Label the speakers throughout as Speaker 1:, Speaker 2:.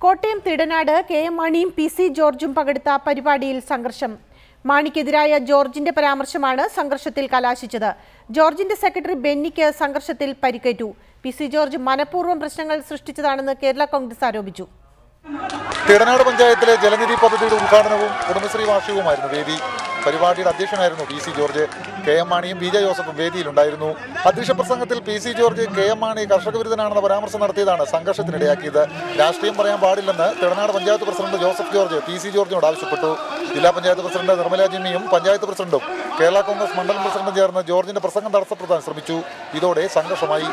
Speaker 1: Kottayam Thidanad K M. മാണിയും PC. ജോർജും പങ്കെടുത്ത പരിപാടിയിൽ സംഘർഷം. മാണിക്കെതിരായ ജോർജിന്റെ പരാമർശമാണ് സംഘർഷത്തിൽ കലാശിച്ചത്. ജോർജിന്റെ സെക്രട്ടറി ബെന്നിക്ക് സംഘർഷത്തിൽ പരിക്കേറ്റു. പി.സി. ജോർജ് മനഃപൂർവ്വം പ്രശ്നങ്ങൾ സൃഷ്ടിച്ചതാണെന്ന് കേരള കോൺഗ്രസ് ആരോപിച്ചു.
Speaker 2: തിടനാട് പഞ്ചായത്തിലെ ജലനിധി പദ്ധതിയുടെ ഉദ്ഘാടനവും കുടുംബശ്രീ വാർഷികവുമായിരുന്നു വേദി. പരിപാടിയുടെ അധ്യക്ഷനായിരുന്നു പി.സി. ജോർജ്. കെ.എം. മാണിയും ബി.ജെ. ജോസഫും വേദിയിലുണ്ടായിരുന്നു. അധ്യക്ഷ പ്രസംഗത്തിൽ പി.സി. George K M. മാണി കർഷക വിരുദ്ധനാണെന്ന പരാമർശം നടത്തിയതാണ് സംഘർഷത്തിനിടയാക്കിയത്. രാഷ്ട്രീയം പറയാൻ പാടില്ലെന്ന് തിടനാട് പഞ്ചായത്ത് പ്രസിഡന്റ് ജോസഫ് ജോർജ് പി.സി. ജോർജിനോട് ആവശ്യപ്പെട്ടു. ജില്ലാ പഞ്ചായത്ത് പ്രസിഡന്റ് നിർമ്മല ജിമ്മിയും പഞ്ചായത്ത് പ്രസിഡന്റും കേരള കോൺഗ്രസ് മണ്ഡലം പ്രസിഡന്റും ചേർന്ന് ജോർജിന്റെ പ്രസംഗം തടസ്സപ്പെടുത്താൻ ശ്രമിച്ചു. ഇതോടെ സംഘർഷമായി.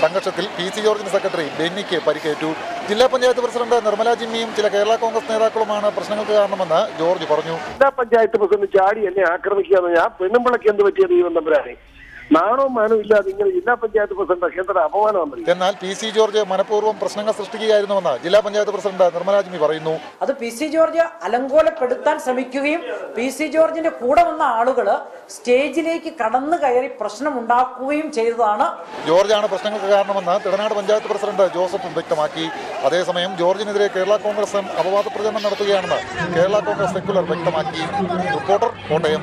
Speaker 2: സംഘർഷത്തിൽ പി.സി. ജോർജിന്റെ സെക്രട്ടറി ബെന്നിക്ക് പരിക്കേറ്റു. ജില്ലാ പഞ്ചായത്ത് പ്രസിഡന്റ് നിർമ്മല ജിമ്മിയും ചില കേരള കോൺഗ്രസ് നേതാക്കളുമാണ് പ്രശ്നങ്ങൾക്ക് കാരണമെന്ന് ജോർജ് പറഞ്ഞു.
Speaker 3: ജില്ലാ പഞ്ചായത്ത് പ്രസിഡന്റ് ചാടി എന്നെ ആക്രമിക്കുക, ഞാൻ പെണ്ണുമ്പിളക്ക് എന്ത് പറ്റിയ ദൈവം തമ്പുരാനെ, നാണവും മാനവും ഇല്ലാതെ ഇങ്ങനെ ജില്ലാ പഞ്ചായത്ത് പ്രസിഡന്റ് കേന്ദ്ര അപമാനമാണ്.
Speaker 2: എന്നാൽ പി.സി. ജോർജ് മനഃപൂർവ്വം പ്രശ്നങ്ങൾ സൃഷ്ടിക്കുകയായിരുന്നുവെന്ന് ജില്ലാ പഞ്ചായത്ത് പ്രസിഡന്റ് നിർമ്മല ജിമ്മി പറയുന്നു.
Speaker 4: അത് പി.സി. ജോർജ് അലങ്കോലപ്പെടുത്താൻ ശ്രമിക്കുകയും പി.സി. ജോർജിന്റെ കൂടെ വന്ന ആളുകൾ സ്റ്റേജിലേക്ക് കടന്നു കയറി പ്രശ്നമുണ്ടാക്കുകയും ചെയ്തതാണ്.
Speaker 2: ജോർജാണ് പ്രശ്നങ്ങൾക്ക് കാരണമെന്ന് തിടനാട് പഞ്ചായത്ത് പ്രസിഡന്റ് ജോസഫും വ്യക്തമാക്കി. അതേസമയം ജോർജിനെതിരെ കേരള കോൺഗ്രസ് അപവാദ പ്രചരണം നടത്തുകയാണെന്ന് കേരള കോൺഗ്രസ് സെക്യുലർ വ്യക്തമാക്കി. റിപ്പോർട്ടർ, കോട്ടയം.